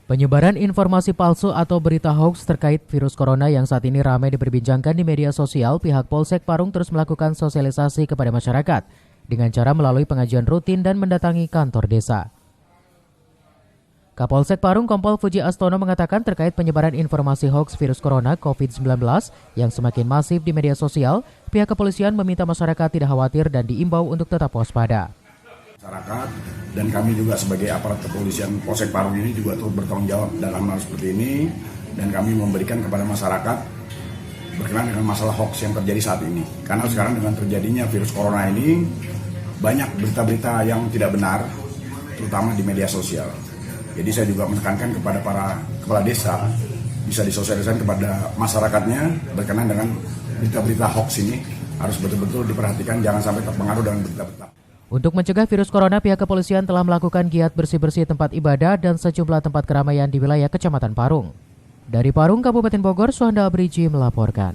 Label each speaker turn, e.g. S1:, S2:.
S1: Penyebaran informasi palsu atau berita hoax terkait virus corona yang saat ini ramai diperbincangkan di media sosial, pihak Polsek Parung terus melakukan sosialisasi kepada masyarakat dengan cara melalui pengajian rutin dan mendatangi kantor desa. Kapolsek Parung Kompol Fuji Astono mengatakan terkait penyebaran informasi hoax virus corona COVID-19 yang semakin masif di media sosial, pihak kepolisian meminta masyarakat tidak khawatir dan diimbau untuk tetap waspada.
S2: Masyarakat dan kami juga sebagai aparat kepolisian Polsek Parung ini juga turut bertanggung jawab dalam hal seperti ini, dan kami memberikan kepada masyarakat berkenaan dengan masalah hoax yang terjadi saat ini. Karena sekarang dengan terjadinya virus corona ini banyak berita-berita yang tidak benar, terutama di media sosial. Jadi saya juga menekankan kepada para kepala desa bisa disosialisasikan kepada masyarakatnya berkenaan dengan berita-berita hoax ini harus betul-betul diperhatikan, jangan sampai terpengaruh dengan berita-berita.
S1: Untuk mencegah virus corona, pihak kepolisian telah melakukan giat bersih-bersih tempat ibadah dan sejumlah tempat keramaian di wilayah Kecamatan Parung. Dari Parung, Kabupaten Bogor, Suhanda Abriji melaporkan.